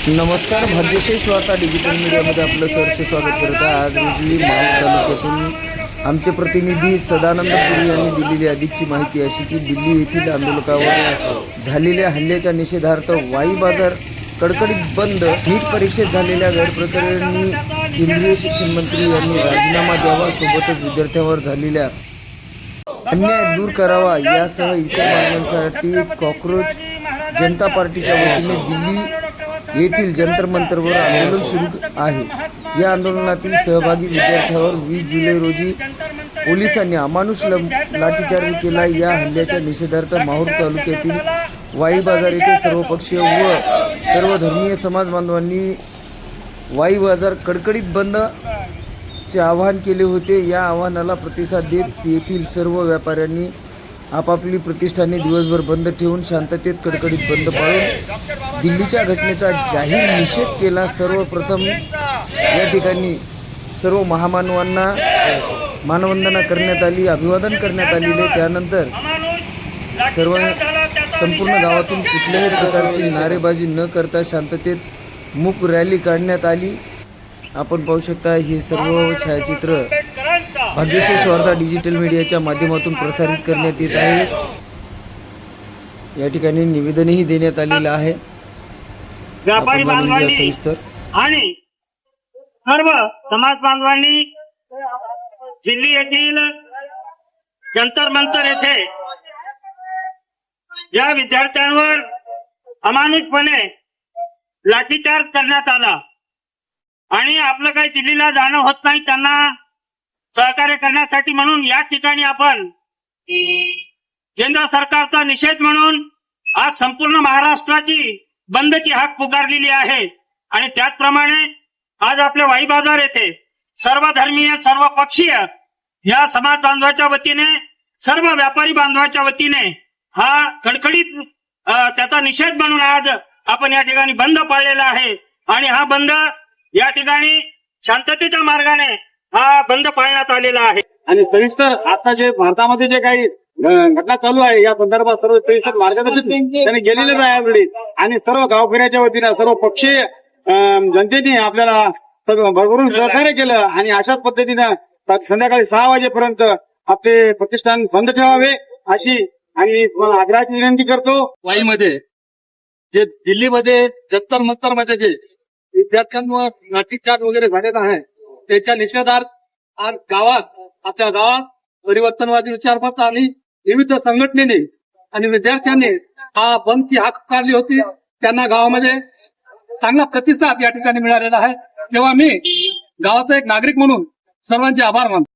नमस्कार, भाग्यशेष वार्ता डिजिटल मीडियामध्ये आपलं सहर्ष स्वागत करत आहे। आज रोजी माहूर तालुक्यातून आमचे प्रतिनिधी सदानंद पुरी यांनी दिलेली अधिकची माहिती अशी की दिल्ली येथील आंदोलकावर झालेल्या हल्ल्याच्या निषेधार्थ वाई बाजार कडकडीत बंद। नीट परीक्षेत झालेल्या गैरप्रकारांनी केंद्रीय शिक्षण मंत्री यांनी राजीनामा द्यावा, सोबतच विद्यार्थ्यांवर झालेल्या अन्याय दूर करावा यासह इतर मागण्यांसाठी कॉक्रोच जनता पार्टीच्या वतीने दिल्ली येथील जंतर मंतरवर आंदोलन सुरू आहे। या आंदोलनातील सहभागी विद्यार्थ्यांवर 20 जुलै रोजी पोलिसांनी अमानुष लाठीचार्ज केला। या हल्ल्याच्या निषेधार्थ माहूर तालुक्यातील वाई बाजार येथे सर्वपक्षीय व सर्वधर्मीय समाज बांधवांनी वाई बाजार कडकडीत बंद चे आवाहन केले होते। या आवाहनाला प्रतिसाद देत येथील सर्व व्यापाऱ्यांनी आपापली प्रतिष्ठाने दिवसभर बंद ठेवून शांततेत कडकडीत बंद पाळून दिल्लीच्या घटनेचा जाहीर निषेध केला। सर्वप्रथम या ठिकाणी सर्व महामानवांना मानवंदना करण्यात आली, अभिवादन करण्यात आलेले। त्यानंतर संपूर्ण गावातून कुठल्याही प्रकारची नारेबाजी न करता शांततेत मूक रॅली काढण्यात आली। आपण पाहू शकता हे सर्व छायाचित्र भाग्यशेष वार्ता डिजिटल मीडियाच्या माध्यमातून प्रसारित करण्यात येत आहे। या ठिकाणी निवेदनही देण्यात आलेलं आहे। व्यापारी बांधवांनी सविस्तर आणि सर्व समाज बांधवांनी दिल्ली येथील जंतर मंतर येथे या विद्यार्थ्यांवर अमानुषपणे लाठीचार्ज करण्यात आला आणि आपलं काही दिल्लीला जाणं होत नाही त्यांना सहकार्य करण्यासाठी म्हणून या ठिकाणी आपण केंद्र सरकारचा निषेध म्हणून आज संपूर्ण महाराष्ट्राची बंदची हाक पुकारलेली आहे। आणि त्याचप्रमाणे आज आपल्या वाई बाजार येथे सर्व धर्मीय सर्व पक्षीय या समाज बांधवाच्या वतीने सर्व व्यापारी बांधवाच्या वतीने हा कडकडीत त्याचा निषेध म्हणून आज आपण या ठिकाणी बंद पाळलेला आहे। आणि हा बंद या ठिकाणी शांततेच्या मार्गाने हा बंद पाळण्यात आलेला आहे। आणि सविस्तर आता जे भारतामध्ये जे काही घटना चालू आहे या संदर्भात सर्व सविस्तर मार्गदर्शन त्यांनी गेलेलेच आहे ऑलरेडी। आणि सर्व गावकऱ्याच्या वतीनं सर्व पक्षीय जनतेने आपल्याला भरभरून सहकार्य केलं आणि अशाच पद्धतीनं संध्याकाळी 6 वाजेपर्यंत आपले प्रतिष्ठान बंद ठेवावे अशी आणि आग्रहाची विनंती करतो। वाईमध्ये जे दिल्लीमध्ये जंतर मंतर मध्ये जे विद्यार्थ्यांवर लाठीचार्ज वगैरे झालेला आहे त्याच्या निषेधार्थ आज आपल्या गावात परिवर्तनवादी विचारमत आणि विविध संघटनेने आणि विद्यार्थ्यांनी हा बंदची हाक पुकारली होती। त्यांना गावामध्ये चांगला प्रतिसाद या ठिकाणी मिळालेला आहे। तेव्हा मी गावाचा एक नागरिक म्हणून सर्वांचे आभार मानतो।